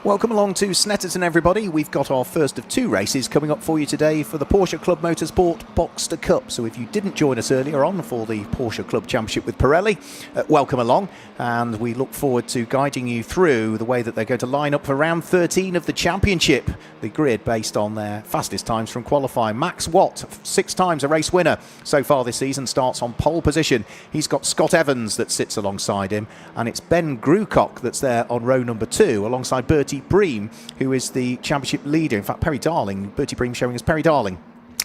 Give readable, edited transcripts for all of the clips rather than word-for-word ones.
Welcome along to Snetterton, everybody. We've got our first of two races coming up for you today for the Porsche Club Motorsport Boxster Cup. So if you didn't join us earlier on for the Porsche Club Championship with Pirelli, welcome along. And we look forward to guiding you through the way that they're going to line up for round 13 of the championship. The grid based on their fastest times from qualifying. Max Watt, 6 times a race winner so far this season, starts on pole position. He's got Scott Evans that sits alongside him, and it's Ben Grucock that's there on row number 2 alongside Bertie Bream, who is the championship leader. In fact, Perry Darling, Bertie Bream showing us Perry Darling.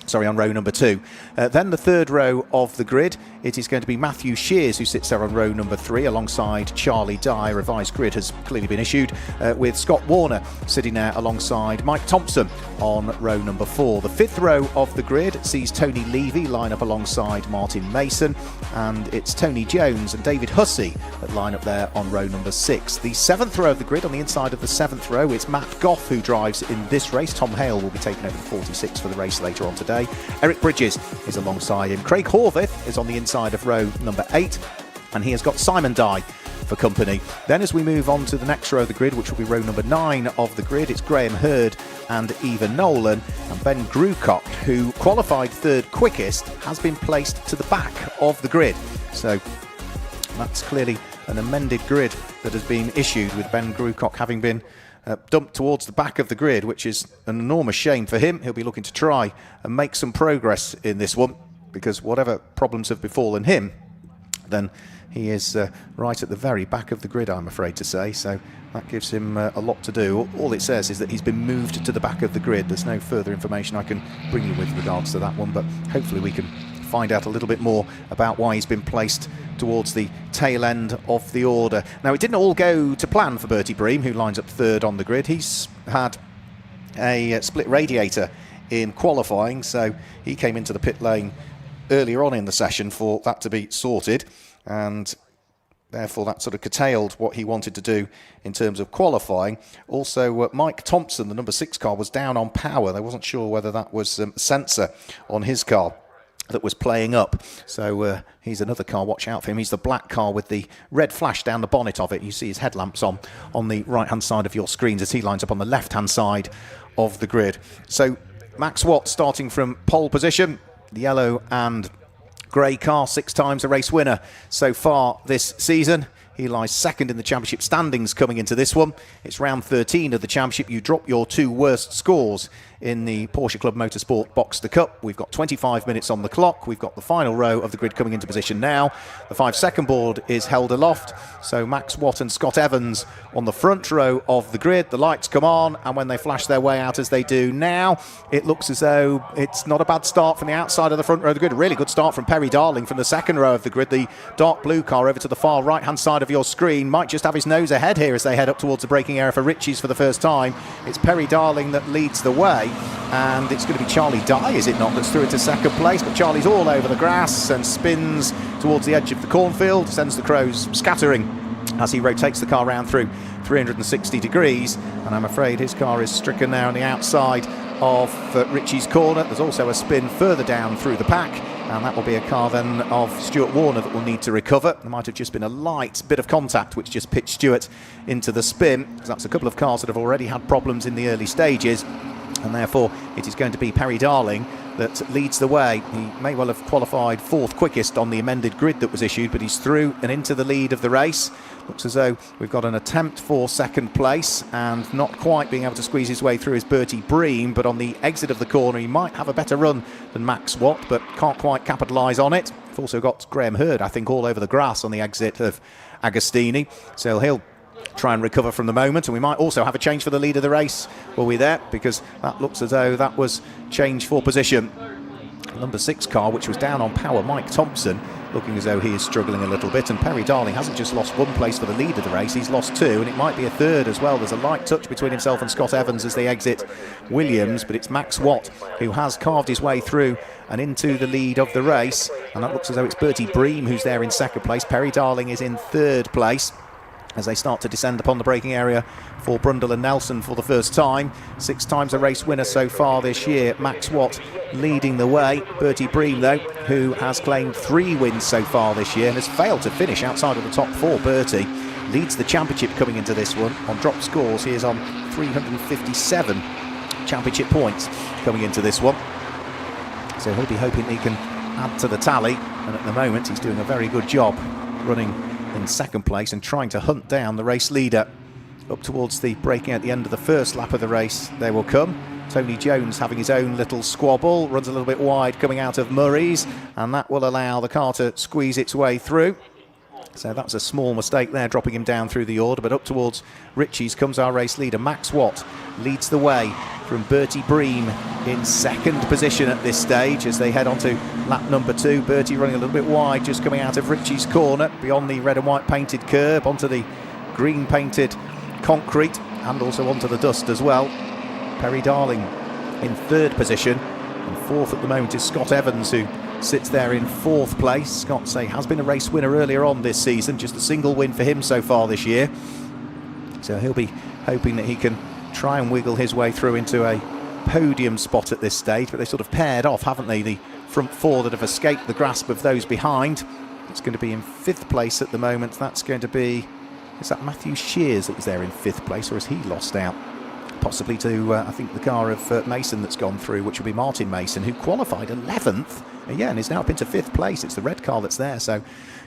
Sorry, on row number 2. Then the third row of the grid, it is going to be Matthew Shears who sits there on row number 3 alongside Charlie Dye. A revised grid has clearly been issued with Scott Warner sitting there alongside Mike Thompson on row number 4. The fifth row of the grid sees Tony Levy line up alongside Martin Mason, and it's Tony Jones and David Hussey that line up there on row number 6. The seventh row of the grid, on the inside of the seventh row, it's Matt Goff who drives in this race. Tom Hale will be taking over the 46 for the race later on today. Eric Bridges is alongside him. Craig Horvath is on the inside of row number 8, and he has got Simon Dye for company. Then as we move on to the next row of the grid, which will be row number 9 of the grid, it's Graham Hurd and Eva Nolan, and Ben Grucock, who qualified third quickest, has been placed to the back of the grid. So that's clearly an amended grid that has been issued, with Ben Grucock having been dumped towards the back of the grid, which is an enormous shame for him. He'll be looking to try and make some progress in this one, because whatever problems have befallen him, then he is right at the very back of the grid, I'm afraid to say. So that gives him a lot to do. All it says is that he's been moved to the back of the grid. There's no further information I can bring you with regards to that one, but hopefully we can find out a little bit more about why he's been placed towards the tail end of the order. Now, it didn't all go to plan for Bertie Bream, who lines up third on the grid. He's had a split radiator in qualifying, so he came into the pit lane earlier on in the session for that to be sorted, and therefore that sort of curtailed what he wanted to do in terms of qualifying. Also, Mike Thompson, the number 6 car, was down on power. They wasn't sure whether that was a sensor on his car that was playing up. So he's another car, watch out for him. He's the black car with the red flash down the bonnet of it. You see his headlamps on the right-hand side of your screens as he lines up on the left-hand side of the grid. So Max Watt starting from pole position, the yellow and grey car, 6 times a race winner so far this season. He lies second in the championship standings coming into this one. It's round 13 of the championship. You drop your 2 worst scores in the Porsche Club Motorsport Boxster Cup. We've got 25 minutes on the clock. We've got the final row of the grid coming into position now. The 5-second board is held aloft. So Max Watt and Scott Evans on the front row of the grid. The lights come on, and when they flash their way out as they do now, it looks as though it's not a bad start from the outside of the front row of the grid. A really good start from Perry Darling from the second row of the grid. The dark blue car over to the far right-hand side of your screen might just have his nose ahead here as they head up towards the braking area for Ritchie's for the first time. It's Perry Darling that leads the way, and it's going to be Charlie Dye, is it not, that's through into second place. But Charlie's all over the grass and spins towards the edge of the cornfield, sends the crows scattering as he rotates the car round through 360 degrees, and I'm afraid his car is stricken now on the outside of Ritchie's corner. There's also a spin further down through the pack, and that will be a car then of Stuart Warner that will need to recover. There might have just been a light bit of contact which just pitched Stuart into the spin, because that's a couple of cars that have already had problems in the early stages, and therefore it is going to be Perry Darling that leads the way. He may well have qualified 4th quickest on the amended grid that was issued, but he's through and into the lead of the race. Looks as though we've got an attempt for second place, and not quite being able to squeeze his way through is Bertie Bream, but on the exit of the corner he might have a better run than Max Watt, but can't quite capitalise on it. We've also got Graham Hurd, I think, all over the grass on the exit of Agostini, so he'll try and recover from the moment. And we might also have a change for the lead of the race, will we there, because that looks as though that was change for position. Number 6 car, which was down on power, Mike Thompson, looking as though he is struggling a little bit, and Perry Darling hasn't just lost 1 place for the lead of the race, he's lost 2, and it might be a 3rd as well. There's a light touch between himself and Scott Evans as they exit Williams, but it's Max Watt who has carved his way through and into the lead of the race, and that looks as though it's Bertie Bream who's there in second place. Perry Darling is in 3rd place as they start to descend upon the braking area for Brundle and Nelson for the first time. 6 times a race winner so far this year. Max Watt leading the way. Bertie Bream, though, who has claimed 3 wins so far this year and has failed to finish outside of the top 4, Bertie. leads the championship coming into this one. On drop scores, he is on 357 championship points coming into this one. So he'll be hoping he can add to the tally, and at the moment he's doing a very good job running in second place and trying to hunt down the race leader. Up towards the breaking at the end of the first lap of the race, they will come. Tony Jones having his own little squabble, runs a little bit wide coming out of Murray's, and that will allow the car to squeeze its way through. So that's a small mistake there, dropping him down through the order. But up towards Ritchie's comes our race leader. Max Watt leads the way from Bertie Bream in second position at this stage as they head on to lap number 2. Bertie running a little bit wide, just coming out of Ritchie's corner, beyond the red and white painted curb, onto the green painted concrete, and also onto the dust as well. Perry Darling in third position, and fourth at the moment is Scott Evans, who sits there in fourth place. Scott, say, has been a race winner earlier on this season, just a single win for him so far this year. So he'll be hoping that he can try and wiggle his way through into a podium spot at this stage, but they sort of paired off, haven't they? The front four that have escaped the grasp of those behind. It's going to be in fifth place at the moment. That's going to be, is that Matthew Shears that was there in fifth place, or has he lost out? Possibly to, I think, the car of Mason that's gone through, which will be Martin Mason, who qualified 11th, and is now up into fifth place. It's the red car that's there, so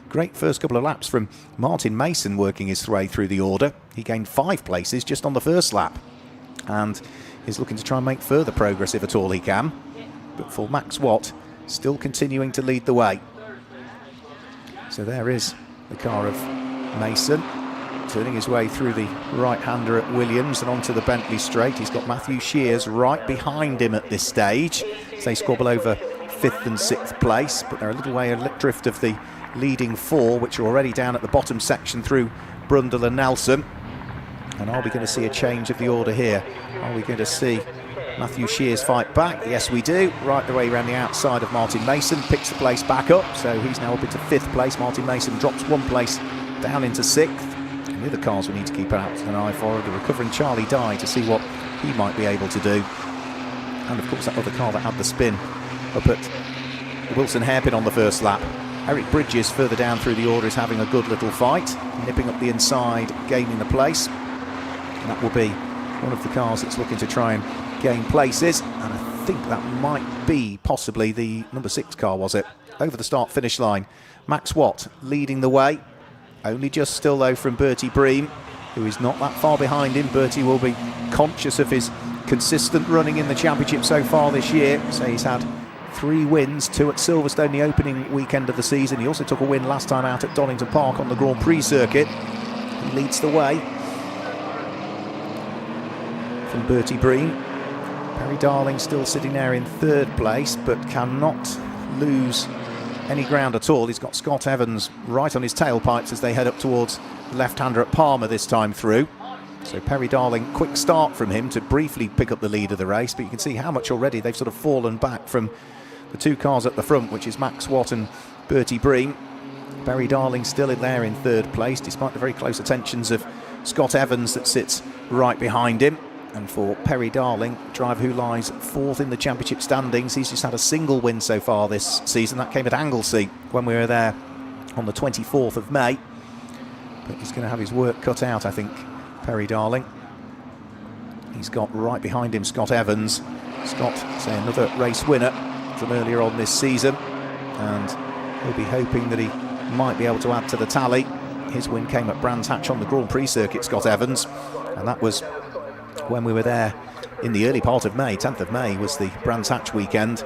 great first couple of laps from Martin Mason working his way through the order. He gained 5 places just on the first lap, and is looking to try and make further progress if at all he can. But for Max Watt, still continuing to lead the way. So there is the car of Mason, turning his way through the right-hander at Williams and onto the Bentley straight. He's got Matthew Shears right behind him at this stage. So they squabble over 5th and 6th place, but they're a little way adrift of the leading 4, which are already down at the bottom section through Brundle and Nelson. And are we going to see a change of the order here? Are we going to see Matthew Shears fight back? Yes, we do. Right the way around the outside of Martin Mason, picks the place back up, so he's now up into 5th place. Martin Mason drops 1 place down into 6th. And the other cars we need to keep out an eye for, the recovering Charlie Dye, to see what he might be able to do. And of course that other car that had the spin up at the Wilson hairpin on the first lap. Eric Bridges further down through the order is having a good little fight, nipping up the inside, gaining the place. And that will be one of the cars that's looking to try and gain places, and I think that might be possibly the number 6 car, was it? Over the start finish line. Max Watt leading the way. Only just still though from Bertie Bream, who is not that far behind him. Bertie will be conscious of his consistent running in the championship so far this year. So he's had 3 wins, 2 at Silverstone the opening weekend of the season. He also took a win last time out at Donington Park on the Grand Prix circuit. He leads the way from Bertie Bream. Perry Darling still sitting there in 3rd place, but cannot lose any ground at all. He's got Scott Evans right on his tailpipes as they head up towards the left-hander at Palmer this time through. So Perry Darling, quick start from him to briefly pick up the lead of the race, but you can see how much already they've sort of fallen back from the 2 cars at the front, which is Max Watt and Bertie Bream. Perry Darling still in there in 3rd place, despite the very close attentions of Scott Evans that sits right behind him. And for Perry Darling, driver who lies 4th in the championship standings, he's just had a single win so far this season. That came at Anglesey when we were there on the 24th of May. But he's going to have his work cut out, I think, Perry Darling. He's got right behind him Scott Evans. Scott, say, another race winner from earlier on this season. And he'll be hoping that he might be able to add to the tally. His win came at Brands Hatch on the Grand Prix circuit, Scott Evans. And that was when we were there in the early part of May. 10th of May was the Brands Hatch weekend.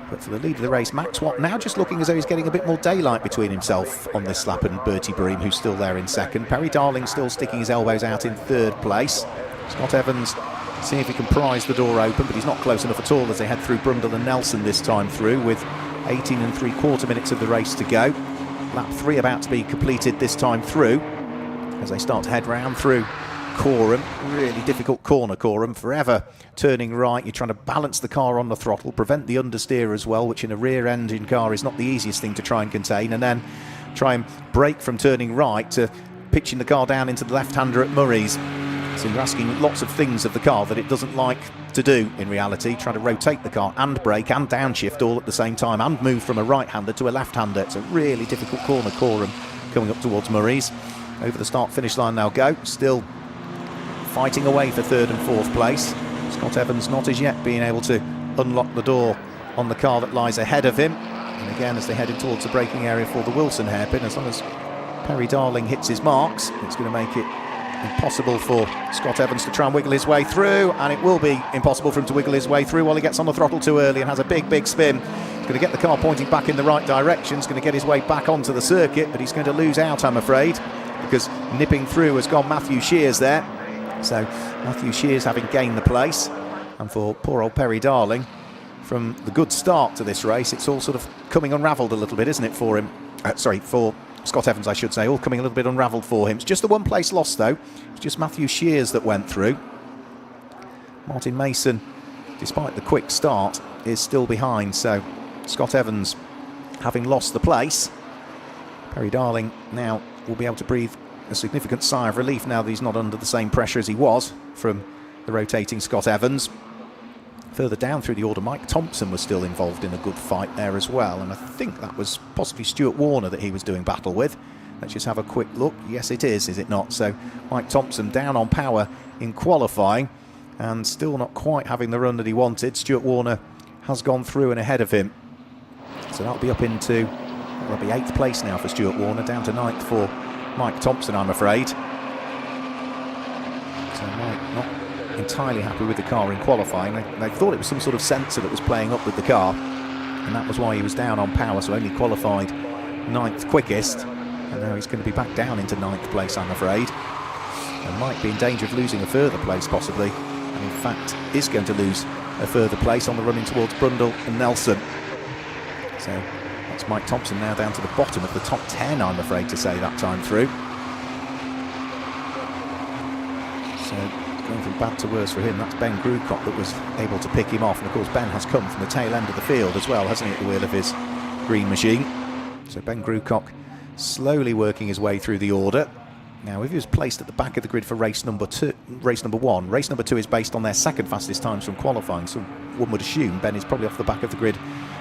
But for the lead of the race, Max Watt now just looking as though he's getting a bit more daylight between himself on this lap and Bertie Bream, who's still there in 2nd. Perry Darling still sticking his elbows out in 3rd place. Scott Evans seeing if he can prise the door open, but he's not close enough at all as they head through Brundle and Nelson this time through, with 18 3/4 minutes of the race to go. Lap 3 about to be completed this time through as they start to head round through Corham. Really difficult corner, Corham, forever turning right. You're trying to balance the car on the throttle, prevent the understeer as well, which in a rear engine car is not the easiest thing to try and contain, and then try and brake from turning right to pitching the car down into the left-hander at Murray's. So you're asking lots of things of the car that it doesn't like to do in reality, trying to rotate the car and brake and downshift all at the same time and move from a right-hander to a left-hander. It's a really difficult corner, Corham, coming up towards Murray's. Over the start-finish line they'll go, still fighting away for third and fourth place. Scott Evans not as yet being able to unlock the door on the car that lies ahead of him. And again, as they head in towards the braking area for the Wilson hairpin, as long as Perry Darling hits his marks, it's going to make it impossible for Scott Evans to try and wiggle his way through, and it will be impossible for him to wiggle his way through while he gets on the throttle too early and has a big spin. He's going to get the car pointing back in the right direction. He's going to get his way back onto the circuit, but he's going to lose out, I'm afraid, because nipping through has gone Matthew Shears there. So Matthew Shears having gained the place, and for poor old Perry Darling, from the good start to this race, it's all sort of coming unravelled a little bit, isn't it, for him? For Scott Evans, I should say, all coming a little bit unravelled for him. It's just the one place lost, though. It's just Matthew Shears that went through. Martin Mason, despite the quick start, is still behind. So Scott Evans, having lost the place, Perry Darling now will be able to breathe a significant sigh of relief now that he's not under the same pressure as he was from the rotating Scott Evans. Further down through the order, Mike Thompson was still involved in a good fight there as well, and I think that was possibly Stuart Warner that he was doing battle with. Let's just have a quick look. Yes, it is it not? So Mike Thompson down on power in qualifying and still not quite having the run that he wanted. Stuart Warner has gone through and ahead of him, so that'll be up into, that'll be 8th place now for Stuart Warner, down to 9th for Mike Thompson, I'm afraid. So Mike not entirely happy with the car in qualifying. They thought it was some sort of sensor that was playing up with the car, and that was why he was down on power, so only qualified 9th quickest, and now he's going to be back down into 9th place, I'm afraid, and might be in danger of losing a further place possibly, and in fact is going to lose a further place on the run in towards Brundle and Nelson. So that's Mike Thompson now down to the bottom of the top 10, I'm afraid to say, that time through. So going from bad to worse for him, that's Ben Grucock that was able to pick him off, and of course Ben has come from the tail end of the field as well, hasn't he, at the wheel of his green machine. So Ben Grucock slowly working his way through the order. Now if he was placed at the back of the grid for race number one, race number two is based on their second fastest times from qualifying, so one would assume Ben is probably off the back of the grid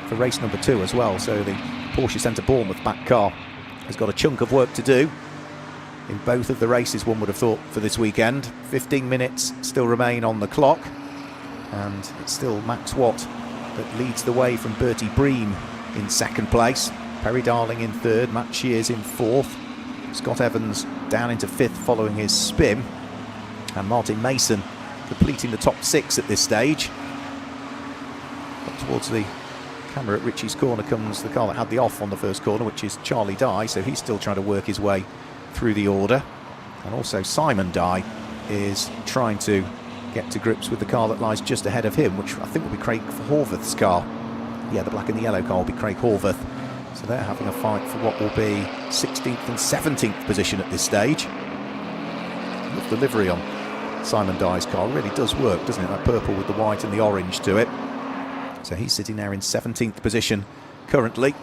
for race number 2 as well, so the Porsche Centre Bournemouth back car has got a chunk of work to do in both of the races, one would have thought, for this weekend. 15 minutes still remain on the clock, and it's still Max Watt that leads the way from Bertie Bream in 2nd place, Perry Darling in 3rd, Matt Shears in 4th, Scott Evans down into 5th following his spin, and Martin Mason completing the top 6 at this stage. Up towards the camera at Richie's corner comes the car that had the off on the first corner, which is Charlie Dye, so he's still trying to work his way through the order, and also Simon Dye is trying to get to grips with the car that lies just ahead of him, which I think will be Craig Horvath's car. Yeah, the black and the yellow car will be Craig Horvath, so they're having a fight for what will be 16th and 17th position at this stage. Love the livery on Simon Dye's car, really does work, doesn't it, that purple with the white and the orange to it. So he's sitting there in 17th position currently,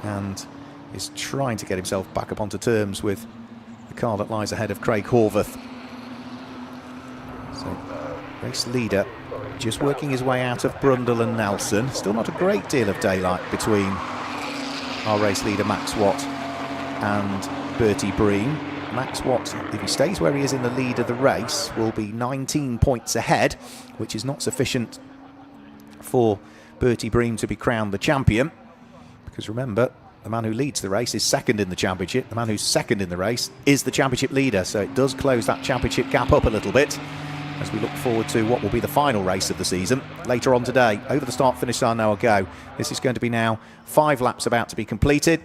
and is trying to get himself back up onto terms with the car that lies ahead of Craig Horvath. So race leader just working his way out of Brundle and Nelson. Still not a great deal of daylight between our race leader Max Watt and Bertie Bream. Max Watt, if he stays where he is in the lead of the race, will be 19 points ahead, which is not sufficient for Bertie Bream to be crowned the champion, because remember, the man who leads the race is 2nd in the championship. The man who's 2nd in the race is the championship leader, so it does close that championship gap up a little bit as we look forward to what will be the final race of the season later on today. Over the start-finish line now will go. This is going to be now 5 laps about to be completed,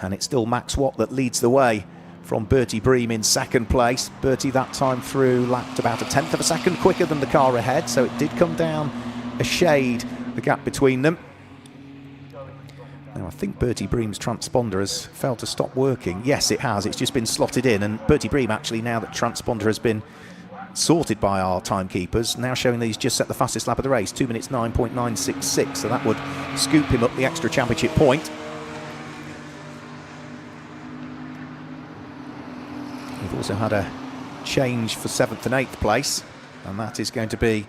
and it's still Max Watt that leads the way from Bertie Bream in 2nd place. Bertie that time through lapped about 1/10 of a second quicker than the car ahead, so it did come down a shade, the gap between them. Now I think Bertie Bream's transponder has failed to stop working. Yes, it has, it's just been slotted in, and Bertie Bream actually, now that transponder has been sorted by our timekeepers, now showing that he's just set the fastest lap of the race, 2 minutes 9.966, so that would scoop him up the extra championship point. We've also had a change for 7th and 8th place, and that is going to be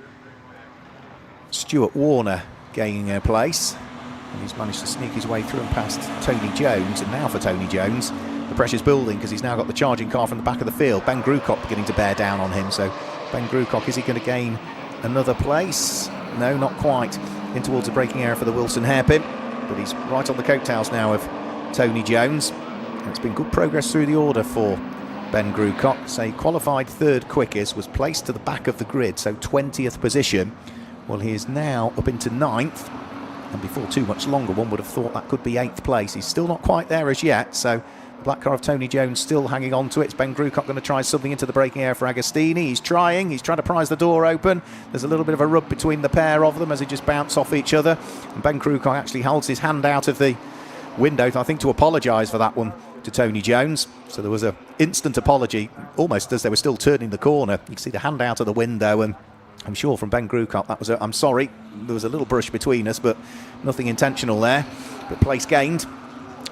Stuart Warner gaining a place, and he's managed to sneak his way through and past Tony Jones. And now for Tony Jones, the pressure's building because he's now got the charging car from the back of the field. Ben Grucock beginning to bear down on him. So Ben Grucock, is he going to gain another place? No, not quite. In towards the braking area for the Wilson hairpin, but he's right on the coattails now of Tony Jones. And it's been good progress through the order for Ben Grucock. Say qualified third quickest, was placed to the back of the grid, so 20th position. Well, he is now up into 9th, and before too much longer one would have thought that could be 8th place. He's still not quite there as yet, so the black car of Tony Jones still hanging on to it. It's Ben Grucock going to try something into the braking area for Agostini. He's trying to prise the door open. There's a little bit of a rub between the pair of them as they just bounce off each other, and Ben Grucock actually holds his hand out of the window, I think, to apologise for that one to Tony Jones. So there was an instant apology almost as they were still turning the corner. You can see the hand out of the window, and I'm sure from Ben Grucock that was I'm sorry, there was a little brush between us, but nothing intentional there. But place gained,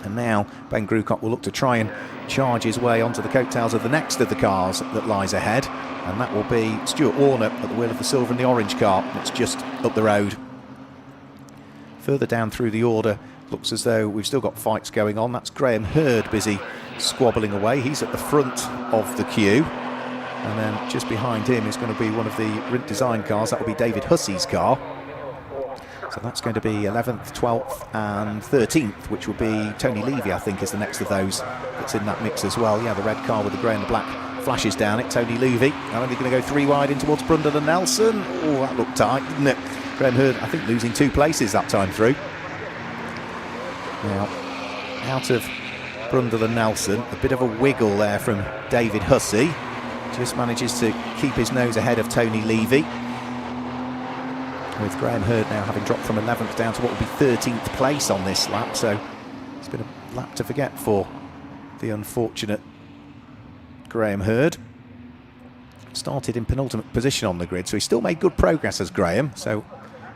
and now Ben Grucock will look to try and charge his way onto the coattails of the next of the cars that lies ahead, and that will be Stuart Warner at the wheel of the silver and the orange car that's just up the road. Further down through the order, looks as though we've still got fights going on. That's Graham Hurd busy squabbling away. He's at the front of the queue. And then just behind him is going to be one of the Rint Design cars. That will be David Hussey's car. So that's going to be 11th, 12th and 13th, which will be Tony Levy, I think, is the next of those that's in that mix as well. Yeah, the red car with the grey and the black flashes down it. Tony Levy. Now only going to go 3 wide in towards Brundle and Nelson. Oh, that looked tight, didn't it? Graham Hurd, I think, losing 2 places that time through. Now, out of Brundle and Nelson, a bit of a wiggle there from David Hussey. Just manages to keep his nose ahead of Tony Levy, with Graham Hurd now having dropped from 11th down to what will be 13th place on this lap. So it's been a lap to forget for the unfortunate Graham Hurd. Started in penultimate position on the grid, so he still made good progress as Graham. So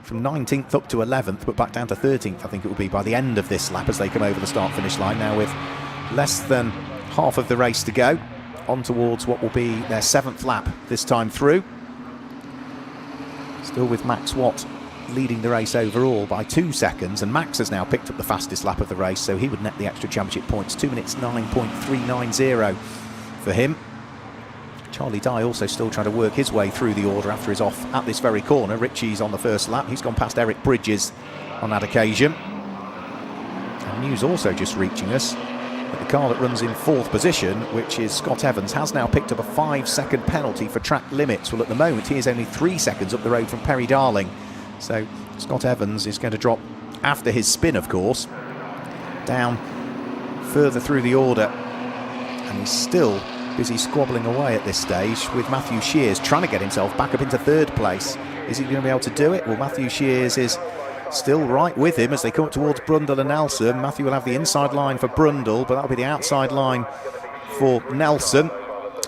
from 19th up to 11th, but back down to 13th, I think it will be by the end of this lap as they come over the start-finish line. Now with less than half of the race to go, on towards what will be their 7th lap this time through. Still with Max Watt leading the race overall by 2 seconds, and Max has now picked up the fastest lap of the race, so he would net the extra championship points. 2 minutes 9.390 for him. Charlie Dye also still trying to work his way through the order after he's off at this very corner. Ritchie's on the first lap. He's gone past Eric Bridges on that occasion. And news also just reaching us that the car that runs in 4th position, which is Scott Evans, has now picked up a 5-second penalty for track limits. Well, at the moment he is only 3 seconds up the road from Perry Darling. So Scott Evans is going to drop, after his spin of course, down further through the order, and he's still busy squabbling away at this stage with Matthew Shears trying to get himself back up into 3rd place. Is he going to be able to do it? Well, Matthew Shears is still right with him as they come up towards Brundle and Nelson. Matthew will have the inside line for Brundle, but that'll be the outside line for Nelson.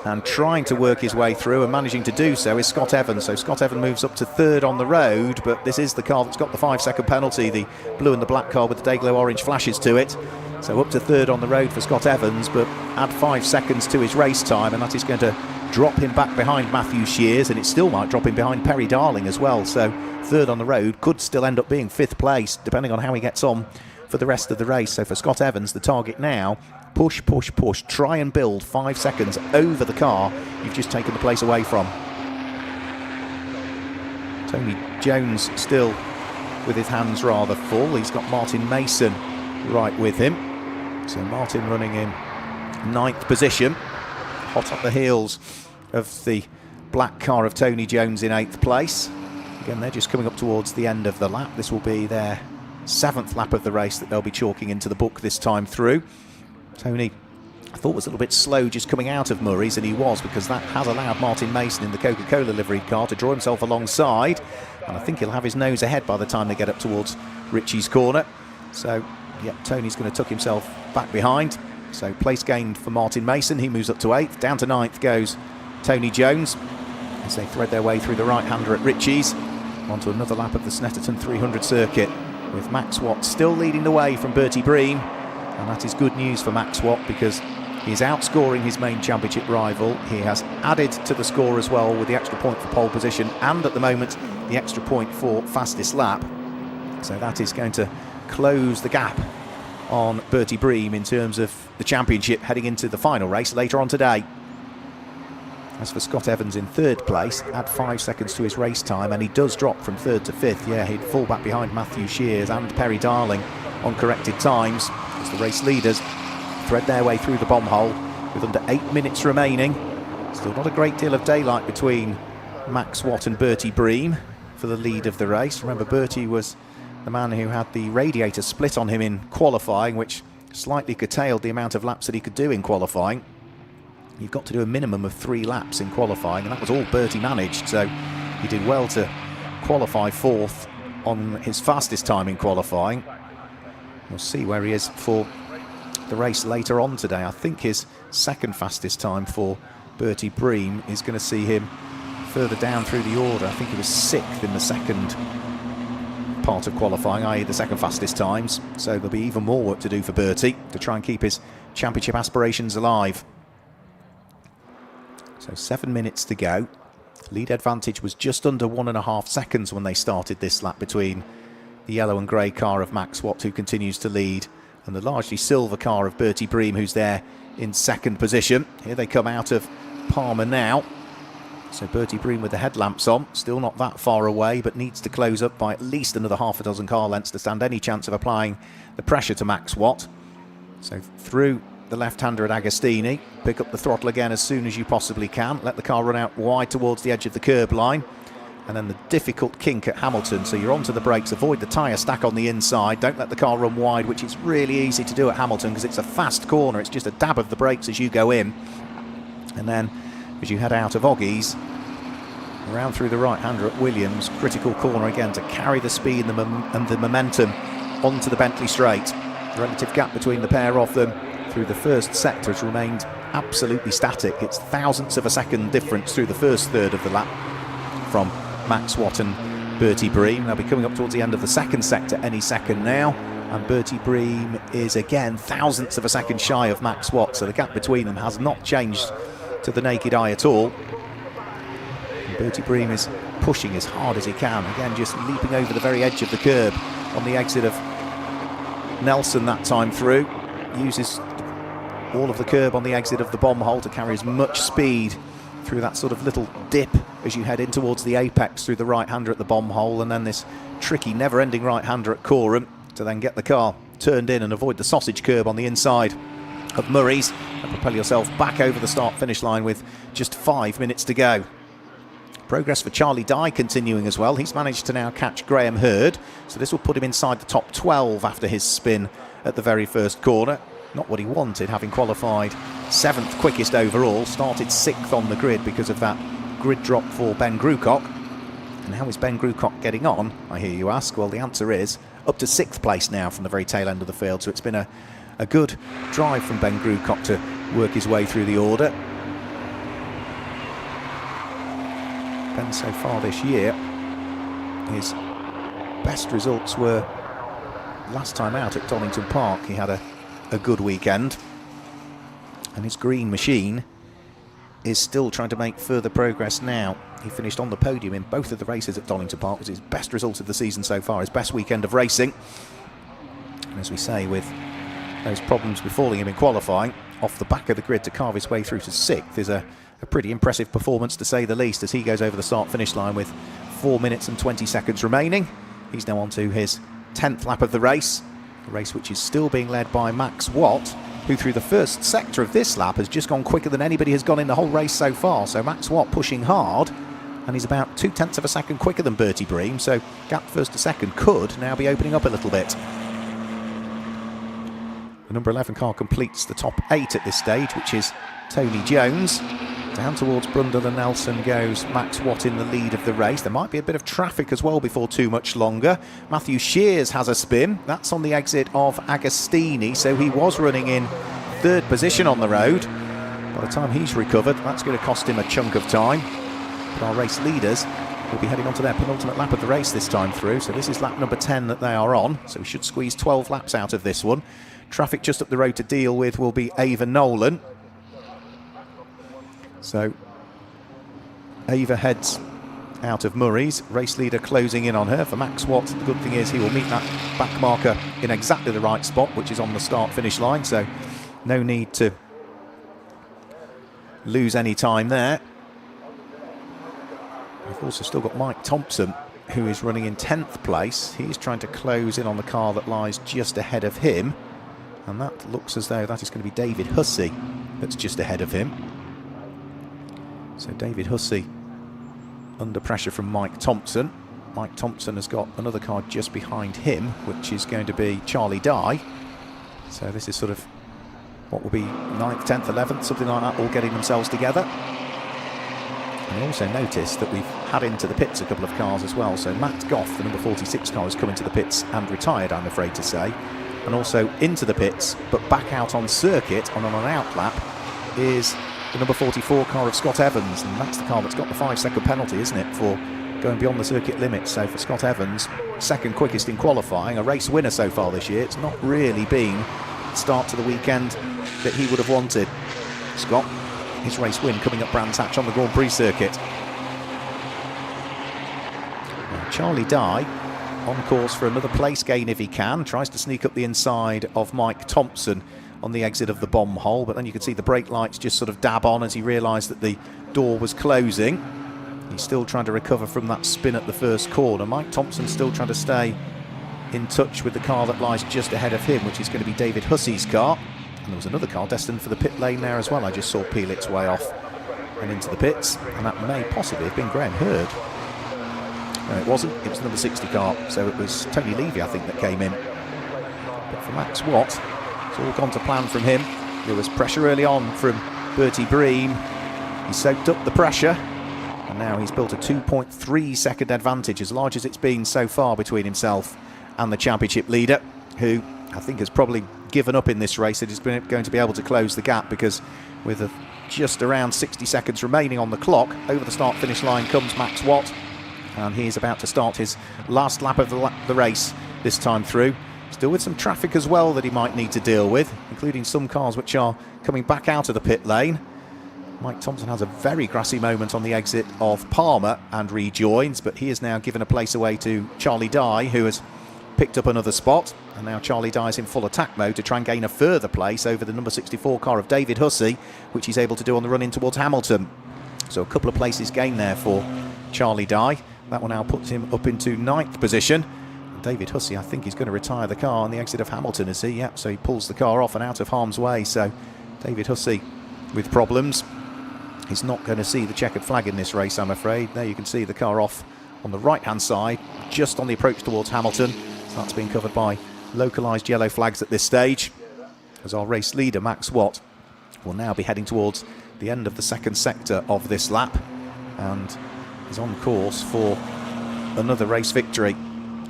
And trying to work his way through and managing to do so is Scott Evans. So Scott Evans moves up to 3rd on the road, but this is the car that's got the 5-second penalty, the blue and the black car with the Dayglow orange flashes to it. So up to 3rd on the road for Scott Evans, but add 5 seconds to his race time, and that is going to drop him back behind Matthew Shears, and it still might drop him behind Perry Darling as well. So 3rd on the road could still end up being 5th place, depending on how he gets on for the rest of the race. So for Scott Evans, the target now, push, push, push, try and build 5 seconds over the car you've just taken the place away from. Tony Jones still with his hands rather full. He's got Martin Mason right with him. So Martin running in 9th position, hot up the heels of the black car of Tony Jones in 8th place. Again, they're just coming up towards the end of the lap. This will be their 7th lap of the race that they'll be chalking into the book this time through. Tony, I thought, was a little bit slow just coming out of Murray's, and he was, because that has allowed Martin Mason in the Coca-Cola liveried car to draw himself alongside, and I think he'll have his nose ahead by the time they get up towards Ritchie's corner. So yeah, Tony's going to tuck himself back behind. So place gained for Martin Mason. He moves up to 8th. Down to 9th goes Tony Jones as they thread their way through the right-hander at Ritchie's onto another lap of the Snetterton 300 circuit, with Max Watt still leading the way from Bertie Breen. And that is good news for Max Watt, because he's outscoring his main championship rival. He has added to the score as well with the extra point for pole position, and at the moment the extra point for fastest lap. So that is going to close the gap on Bertie Bream in terms of the championship heading into the final race later on today. As for Scott Evans in third place, add 5 seconds to his race time, and he does drop from third to fifth. Yeah, he'd fall back behind Matthew Shears and Perry Darling on corrected times as the race leaders thread their way through the bomb hole with under 8 minutes remaining. Still not a great deal of daylight between Max Watt and Bertie Bream for the lead of the race. Remember, Bertie was the man who had the radiator split on him in qualifying, which slightly curtailed the amount of laps that he could do in qualifying. You've got to do a minimum of 3 laps in qualifying, and that was all Bertie managed, so he did well to qualify fourth on his fastest time in qualifying. We'll see where he is for the race later on today. I think his second fastest time for Bertie Bream is going to see him further down through the order. I think he was 6th in the second part of qualifying, i.e. the second fastest times, so there'll be even more work to do for Bertie to try and keep his championship aspirations alive. So 7 minutes to go. Lead advantage was just under 1.5 seconds when they started this lap between the yellow and grey car of Max Watt, who continues to lead, and the largely silver car of Bertie Bream, who's there in second position. Here they come out of Palmer now. So Bertie Bream with the headlamps on, still not that far away, but needs to close up by at least another half a dozen car lengths to stand any chance of applying the pressure to Max Watt. So through the left-hander at Agostini, pick up the throttle again as soon as you possibly can, let the car run out wide towards the edge of the curb line, and then the difficult kink at Hamilton, so you're onto the brakes, avoid the tyre stack on the inside, don't let the car run wide, which is really easy to do at Hamilton because it's a fast corner, it's just a dab of the brakes as you go in, and then as you head out of Oggies, around through the right-hander at Williams, critical corner again to carry the speed and the momentum onto the Bentley straight. The relative gap between the pair of them through the first sector has remained absolutely static. It's thousandths of a second difference through the first third of the lap from Max Watt and Bertie Bream. They'll be coming up towards the end of the second sector any second now, and Bertie Bream is again thousandths of a second shy of Max Watt, so the gap between them has not changed to the naked eye at all. And Bertie Bream is pushing as hard as he can, again just leaping over the very edge of the curb on the exit of Nelson that time through. Uses all of the curb on the exit of the bomb hole to carry as much speed through that sort of little dip as you head in towards the apex through the right-hander at the bomb hole, and then this tricky never-ending right-hander at Coram to then get the car turned in and avoid the sausage curb on the inside of Murray's and propel yourself back over the start-finish line with just 5 minutes to go. Progress for Charlie Dye continuing as well. He's managed to now catch Graham Hurd, so this will put him inside the top 12 after his spin at the very first corner. Not what he wanted, having qualified 7th quickest overall, started 6th on the grid because of that grid drop for Ben Grucock. And how is Ben Grucock getting on, I hear you ask? Well, the answer is up to 6th place now from the very tail end of the field, so it's been a good drive from Ben Grucock to work his way through the order. Ben so far this year, his best results were last time out at Donington Park. He had a good weekend, and his green machine is still trying to make further progress now. He finished on the podium in both of the races at Donington Park. It was his best result of the season so far, his best weekend of racing. And as we say, with those problems befalling him in qualifying, off the back of the grid to carve his way through to 6th is a pretty impressive performance, to say the least, as he goes over the start-finish line with 4 minutes and 20 seconds remaining. He's now on to his 10th lap of the race, a race which is still being led by Max Watt, who through the first sector of this lap has just gone quicker than anybody has gone in the whole race so far. So Max Watt pushing hard, and he's about 0.2 of a second quicker than Bertie Bream, so gap first to second could now be opening up a little bit. The number 11 car completes the top 8 at this stage, which is Tony Jones. Down towards Brundle and Nelson goes Max Watt in the lead of the race. There might be a bit of traffic as well before too much longer. Matthew Shears has a spin. That's on the exit of Agostini, so he was running in 3rd position on the road. By the time he's recovered, that's going to cost him a chunk of time. But our race leaders will be heading on to their penultimate lap of the race this time through. So this is lap number 10 that they are on. So we should squeeze 12 laps out of this one. Traffic just up the road to deal with will be Ava Nolan. So Ava heads out of Murray's. Race leader closing in on her. For Max Watt, the good thing is he will meet that back marker in exactly the right spot, which is on the start-finish line, so no need to lose any time there. We've also still got Mike Thompson, who is running in 10th place. He's trying to close in on the car that lies just ahead of him, and that looks as though that is going to be David Hussey that's just ahead of him. So David Hussey under pressure from Mike Thompson. Mike Thompson has got another car just behind him, which is going to be Charlie Dye. So this is sort of what will be 9th, 10th, 11th, something like that, all getting themselves together. And I also noticed that we've had into the pits a couple of cars as well. So Matt Goff, the number 46 car, has come into the pits and retired, I'm afraid to say. And also into the pits, but back out on circuit on an out lap, is the number 44 car of Scott Evans. And that's the car that's got the 5-second penalty, isn't it, for going beyond the circuit limit. So for Scott Evans, second quickest in qualifying, a race winner so far this year. It's not really been the start to the weekend that he would have wanted. Scott, his race win coming up Brands Hatch on the Grand Prix circuit. Now, Charlie Dye on course for another place gain if he can. Tries to sneak up the inside of Mike Thompson on the exit of the bomb hole, but then you can see the brake lights just sort of dab on as he realised that the door was closing. He's still trying to recover from that spin at the first corner. Mike Thompson's still trying to stay in touch with the car that lies just ahead of him, which is going to be David Hussey's car. And there was another car destined for the pit lane there as well. I just saw peel its way off and into the pits, and that may possibly have been Graham Hurd. No, it wasn't. It was the number 60 car, so it was Tony Levy, I think, that came in. But for Max Watt, it's all gone to plan from him. There was pressure early on from Bertie Bream. He soaked up the pressure, and now he's built a 2.3 second advantage, as large as it's been so far between himself and the championship leader, who I think has probably given up in this race that he's going to be able to close the gap, because with just around 60 seconds remaining on the clock, over the start-finish line comes Max Watt, and he is about to start his last lap of the race this time through. Still with some traffic as well that he might need to deal with, including some cars which are coming back out of the pit lane. Mike Thompson has a very grassy moment on the exit of Palmer and rejoins, but he has now given a place away to Charlie Dye, who has picked up another spot, and now Charlie Dye is in full attack mode to try and gain a further place over the number 64 car of David Hussey, which he's able to do on the run in towards Hamilton. So a couple of places gained there for Charlie Dye. That one now puts him up into 9th position. David Hussey, I think he's going to retire the car on the exit of Hamilton, is he? Yep, so he pulls the car off and out of harm's way. So David Hussey with problems. He's not going to see the checkered flag in this race, I'm afraid. There you can see the car off on the right-hand side, just on the approach towards Hamilton. So that's been covered by localised yellow flags at this stage, as our race leader, Max Watt, will now be heading towards the end of the second sector of this lap, and is on course for another race victory,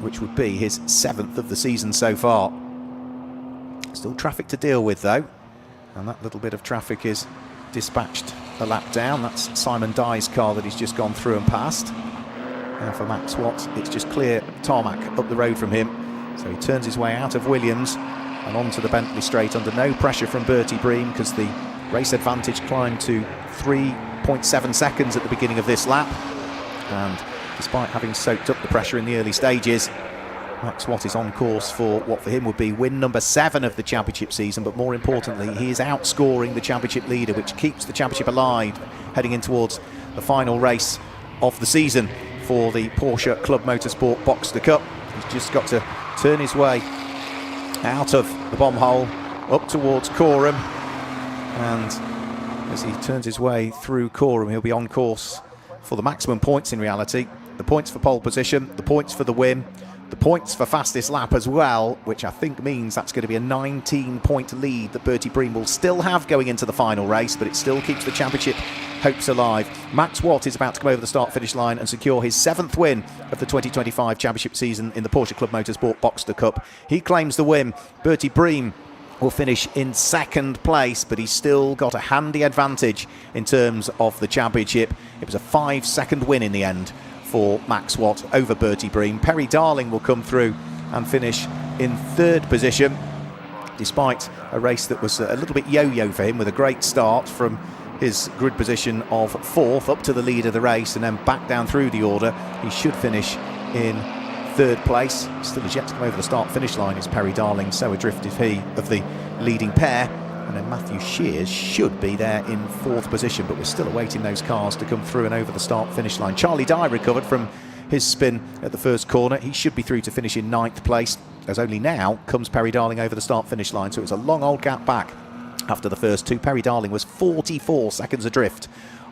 which would be his 7th of the season so far. Still traffic to deal with though, and that little bit of traffic is dispatched a lap down. That's Simon Dye's car that he's just gone through and passed. Now for Max Watt, it's just clear tarmac up the road from him, so he turns his way out of Williams and onto the Bentley straight under no pressure from Bertie Bream, because the race advantage climbed to 3.7 seconds at the beginning of this lap, and despite having soaked up the pressure in the early stages, Max Watt is on course for what for him would be win number 7 of the championship season, but more importantly, he is outscoring the championship leader, which keeps the championship alive heading in towards the final race of the season for the Porsche Club Motorsport Boxster Cup. He's just got to turn his way out of the bomb hole up towards Coram, and as he turns his way through Coram, he'll be on course for the maximum points in reality. The points for pole position, the points for the win, the points for fastest lap as well, which I think means that's going to be a 19-point lead that Bertie Bream will still have going into the final race, but it still keeps the championship hopes alive. Max Watt is about to come over the start-finish line and secure his 7th win of the 2025 championship season in the Porsche Club Motorsport Boxster Cup. He claims the win. Bertie Bream will finish in 2nd place, but he's still got a handy advantage in terms of the championship. It was a 5-second win in the end for Max Watt over Bertie Bream. Perry Darling will come through and finish in 3rd position, despite a race that was a little bit yo-yo for him, with a great start from his grid position of 4th up to the lead of the race and then back down through the order. He should finish in 3rd place. Still is yet to come over the start-finish line is Perry Darling, so adrift is he of the leading pair. And then Matthew Shears should be there in 4th position, but we're still awaiting those cars to come through and over the start-finish line. Charlie Dye recovered from his spin at the first corner. He should be through to finish in 9th place, as only now comes Perry Darling over the start-finish line. So it's a long old gap back after the first two. Perry Darling was 44 seconds adrift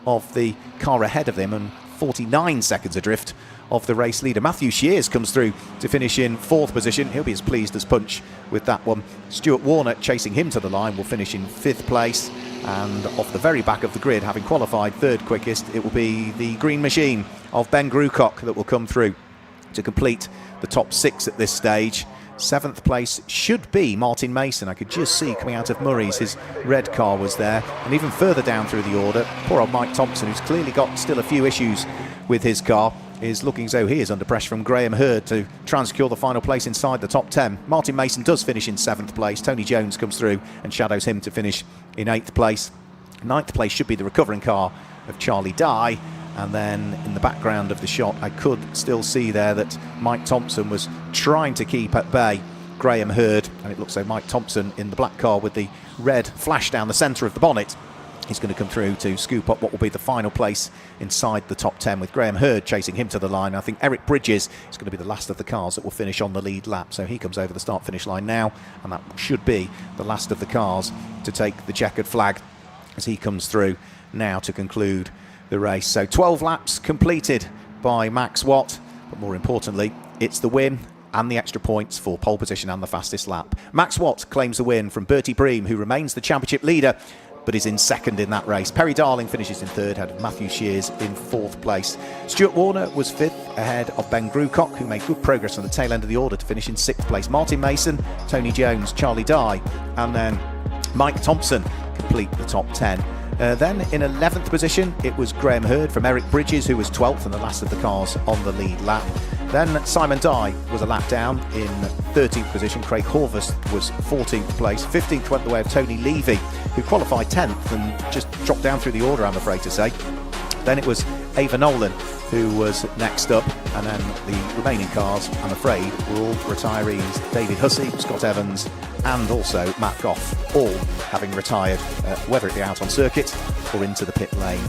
of the car ahead of him and 49 seconds adrift of the race leader. Matthew Shears comes through to finish in 4th position. He'll be as pleased as punch with that one. Stuart Warner chasing him to the line will finish in 5th place, and off the very back of the grid, having qualified 3rd quickest, it will be the green machine of Ben Grucock that will come through to complete the top 6 at this stage. 7th place should be Martin Mason. I could just see coming out of Murray's, his red car was there. And even further down through the order, poor old Mike Thompson, who's clearly got still a few issues with his car, is looking as though he is under pressure from Graham Hurd to try and secure the final place inside the top 10. Martin Mason does finish in 7th place. Tony Jones comes through and shadows him to finish in 8th place. 9th place should be the recovering car of Charlie Dye. And then in the background of the shot, I could still see there that Mike Thompson was trying to keep at bay Graham Hurd. And it looks like Mike Thompson in the black car with the red flash down the centre of the bonnet. He's going to come through to scoop up what will be the final place inside the top 10, with Graham Hurd chasing him to the line. I think Eric Bridges is going to be the last of the cars that will finish on the lead lap. So he comes over the start-finish line now, and that should be the last of the cars to take the checkered flag as he comes through now to conclude the race. So 12 laps completed by Max Watt, but more importantly, it's the win and the extra points for pole position and the fastest lap. Max Watt claims the win from Bertie Bream, who remains the championship leader, but is in 2nd in that race. Perry Darling finishes in 3rd, ahead of Matthew Shears in 4th place. Stuart Warner was 5th, ahead of Ben Grucock, who made good progress on the tail end of the order to finish in 6th place. Martin Mason, Tony Jones, Charlie Dye, and then Mike Thompson complete the top 10. Then in 11th position, it was Graham Hurd from Eric Bridges, who was 12th and the last of the cars on the lead lap. Then Simon Dye was a lap down in 13th position. Craig Horvath was 14th place. 15th went the way of Tony Levy, who qualified 10th and just dropped down through the order, I'm afraid to say. Then it was Ava Nolan who was next up, and then the remaining cars, I'm afraid, were all retirees. David Hussey, Scott Evans, and also Matt Goff, all having retired, whether it be out on circuit or into the pit lane.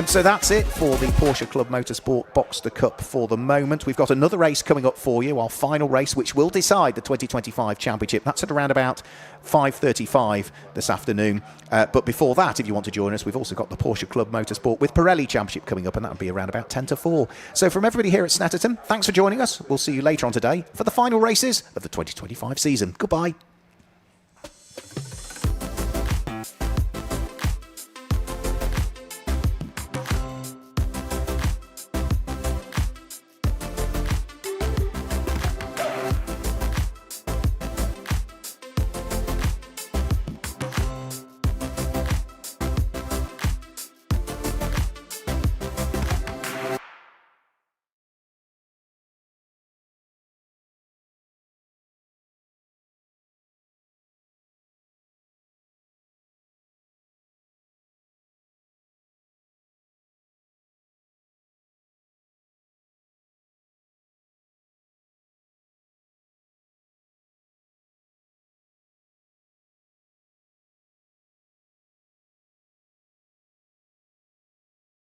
So that's it for the Porsche Club Motorsport Boxster Cup for the moment. We've got another race coming up for you, our final race, which will decide the 2025 championship. That's at around about 5:35 this afternoon. But before that, if you want to join us, we've also got the Porsche Club Motorsport with Pirelli Championship coming up, and that'll be around about 10 to 4. So from everybody here at Snetterton, thanks for joining us. We'll see you later on today for the final races of the 2025 season. Goodbye.